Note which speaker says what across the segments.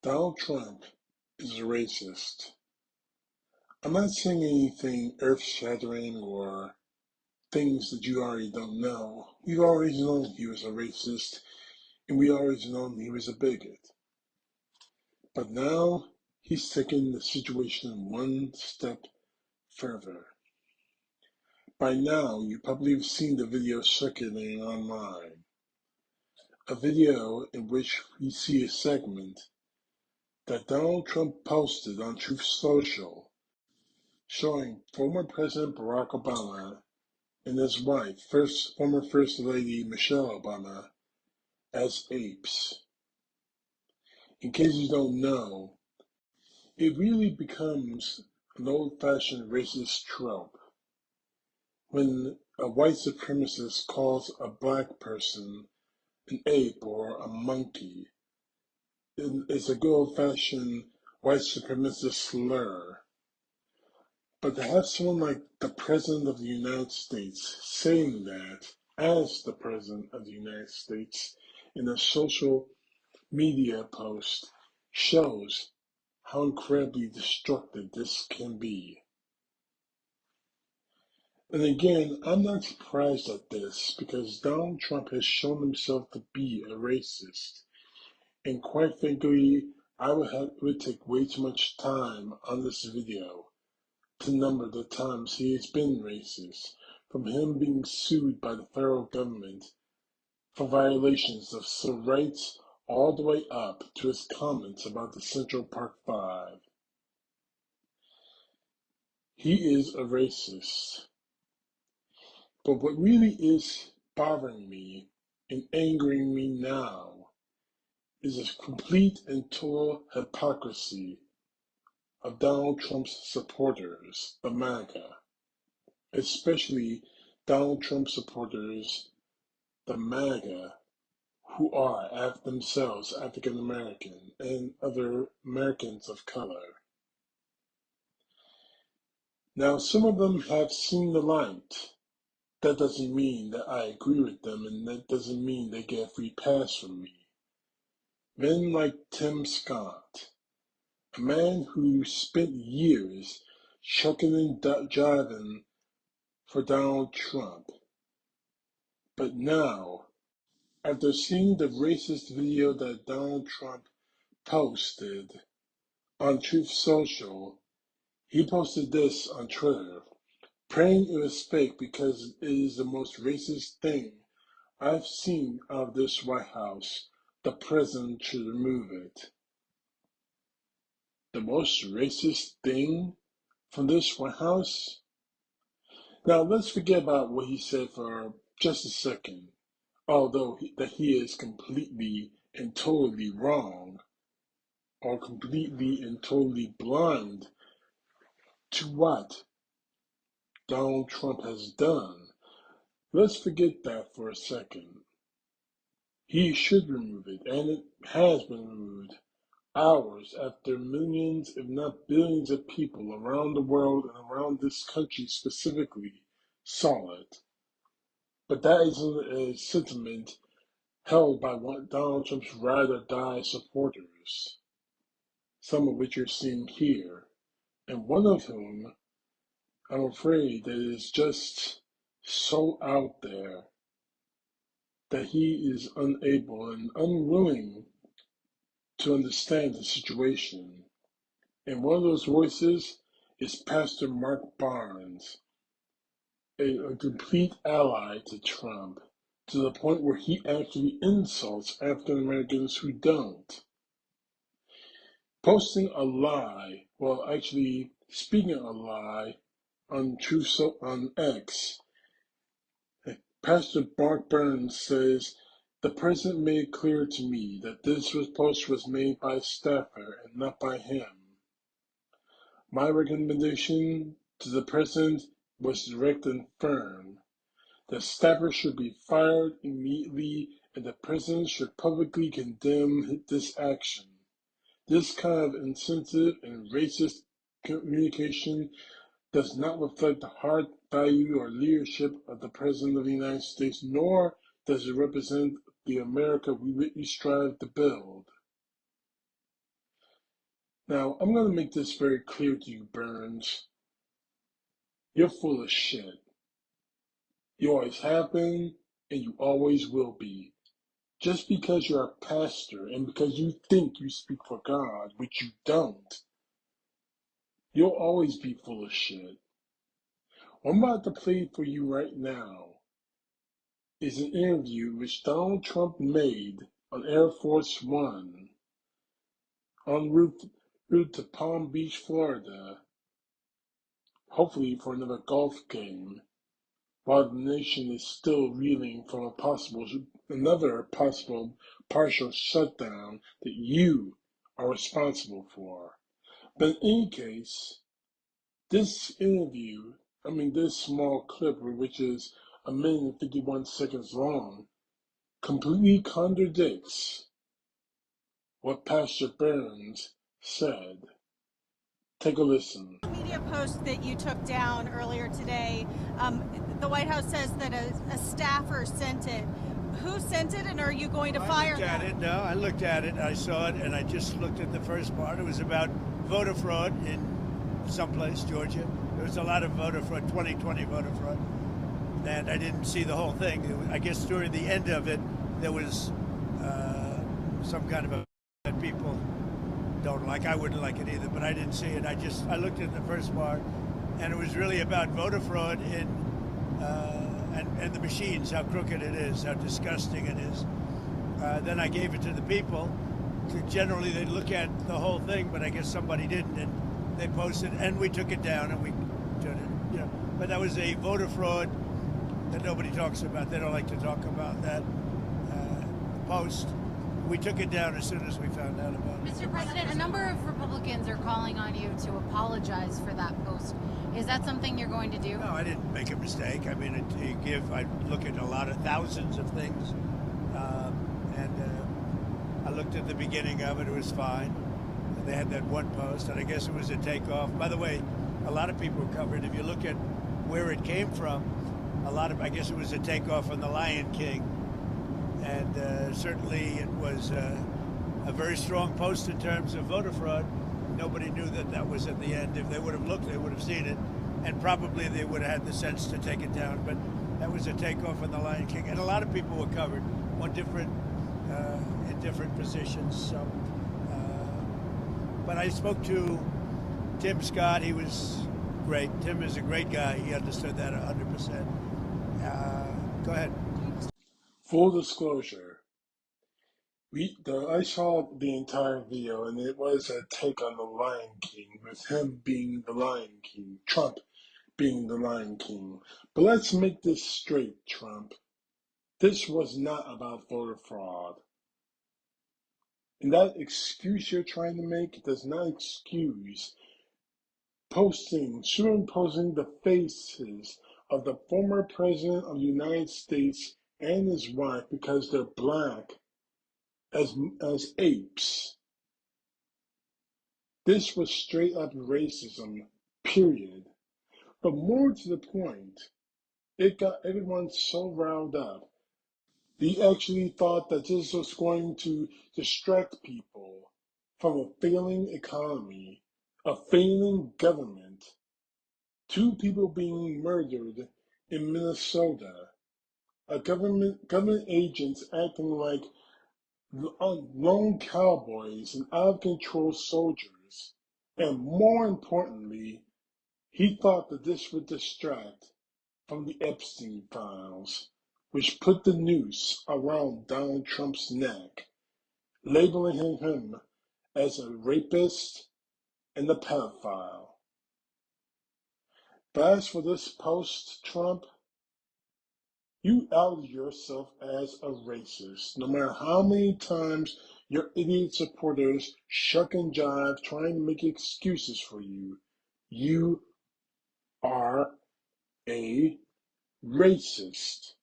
Speaker 1: Donald Trump is a racist. I'm not saying anything earth-shattering or things that you already don't know. We've always known he was a racist, and we always known he was a bigot. But now he's taken the situation one step further. By now, you probably have seen the video circulating online. A video in which we see a segment that Donald Trump posted on Truth Social showing former President Barack Obama and his wife, former First Lady Michelle Obama, as apes. In case you don't know, it really becomes an old-fashioned racist trope when a white supremacist calls a black person an ape or a monkey. It's a good old-fashioned white supremacist slur. But to have someone like the President of the United States saying that as the President of the United States in a social media post shows how incredibly destructive this can be. And again, I'm not surprised at this because Donald Trump has shown himself to be a racist. And quite frankly, it would take way too much time on this video to number the times he has been racist, from him being sued by the federal government for violations of civil rights all the way up to his comments about the Central Park Five. He is a racist. But what really is bothering me and angering me now is a complete and total hypocrisy of Donald Trump's supporters, the MAGA, especially Donald Trump supporters, the MAGA, who are themselves African American and other Americans of color. Now, some of them have seen the light. That doesn't mean that I agree with them, and that doesn't mean they get a free pass from me. Men like Tim Scott, a man who spent years shucking and jiving for Donald Trump, but now, after seeing the racist video that Donald Trump posted on Truth Social, he posted this on Twitter, praying it was fake because it is the most racist thing I've seen out of this White House. The president should remove it. The most racist thing from this White House? Now let's forget about what he said for just a second, although that he is completely and totally wrong, or completely and totally blind to what Donald Trump has done. Let's forget that for a second. He should remove it, and it has been removed hours after millions, if not billions of people around the world and around this country specifically saw it. But that isn't a sentiment held by Donald Trump's ride or die supporters, some of which you're seeing here, and one of whom, I'm afraid, that is just so out there that he is unable and unwilling to understand the situation. And one of those voices is Pastor Mark Barnes, a complete ally to Trump, to the point where he actually insults African Americans who don't. Posting a lie, well, actually speaking a lie on X, Pastor Mark Burns says, the president made it clear to me that this post was made by a staffer and not by him. My recommendation to the president was direct and firm. The staffer should be fired immediately and the president should publicly condemn this action. This kind of insensitive and racist communication does not reflect the heart, value, or leadership of the President of the United States, nor does it represent the America we strive to build. Now, I'm going to make this very clear to you, Burns. You're full of shit. You always have been, and you always will be. Just because you're a pastor and because you think you speak for God, which you don't, you'll always be full of shit. What I'm about to play for you right now is an interview which Donald Trump made on Air Force One en route to Palm Beach, Florida, hopefully for another golf game, while the nation is still reeling from another possible partial shutdown that you are responsible for. But in any case, this small clip, which is a minute and 51 seconds long, completely contradicts what Pastor Burns said. Take a listen.
Speaker 2: Media post that you took down earlier today, the White House says that a staffer sent it. Who sent it, and are you going to fire them?
Speaker 3: I looked at it. I saw it, and I just looked at the first part. It was about voter fraud in someplace, Georgia. There was a lot of voter fraud, 2020 voter fraud, and I didn't see the whole thing. I guess during the end of it, there was some kind of a that people don't like. I wouldn't like it either, but I didn't see it. I looked at the first part, and it was really about voter fraud and the machines, how crooked it is, how disgusting it is. Then I gave it to the people. Generally, they look at the whole thing, but I guess somebody didn't, and they posted, and we took it down, and we turned it, But that was a voter fraud that nobody talks about. They don't like to talk about that post. We took it down as soon as we found out about it.
Speaker 4: Mr. President, a number of Republicans are calling on you to apologize for that post. Is that something you're going to do?
Speaker 3: No, I didn't make a mistake. I mean, I look at a lot of thousands of things, and I looked at the beginning of it. It was fine. And they had that one post, and I guess it was a takeoff. By the way, a lot of people covered. If you look at where it came from, I guess it was a takeoff on The Lion King. And certainly it was a very strong post in terms of voter fraud. Nobody knew that was at the end. If they would have looked, they would have seen it. And probably they would have had the sense to take it down. But that was a takeoff on The Lion King. And a lot of people were covered on in different positions. So, but I spoke to Tim Scott. He was great. Tim is a great guy. He understood that 100%. Go ahead.
Speaker 1: Full disclosure, I saw the entire video, and it was a take on the Lion King, with him being the Lion King, Trump being the Lion King. But let's make this straight, Trump. This was not about voter fraud. And that excuse you're trying to make does not excuse superimposing the faces of the former president of the United States and his wife because they're black as apes. This was straight up racism, period. But more to the point, it got everyone so riled up. They actually thought that this was going to distract people from a failing economy, a failing government, 2 people being murdered in Minnesota, a government agents acting like lone cowboys and out-of-control soldiers. And more importantly, he thought that this would distract from the Epstein files, which put the noose around Donald Trump's neck, labeling him as a rapist and a pedophile. But as for this post, Trump, you outed yourself as a racist, no matter how many times your idiot supporters shuck and jive trying to make excuses for you. You are a racist.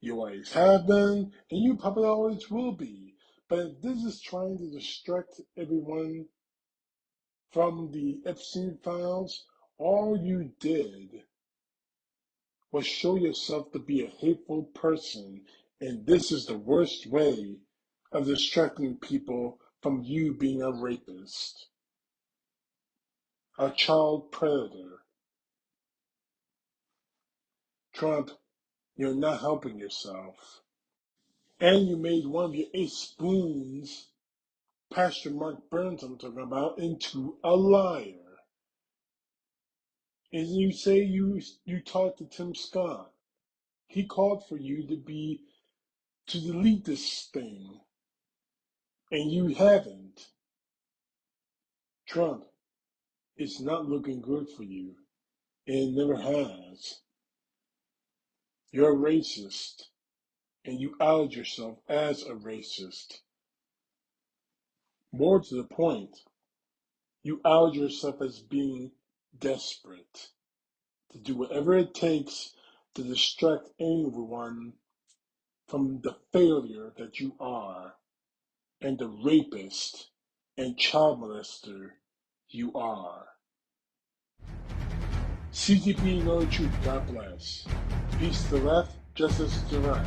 Speaker 1: You always have been, and you probably always will be. But if this is trying to distract everyone from the Epstein files, all you did was show yourself to be a hateful person, and this is the worst way of distracting people from you being a rapist. a child predator. Trump, you're not helping yourself. And you made one of your 8 spoons, Pastor Mark Burns I'm talking about, into a liar. And you say you talked to Tim Scott. He called for you to delete this thing. And you haven't. Trump, it's not looking good for you. It never has. You're a racist. And you outed yourself as a racist. More to the point, you outed yourself as being desperate to do whatever it takes to distract anyone from the failure that you are and the rapist and child molester you are. CTP, know the truth. God bless. Peace to the left, justice to the right.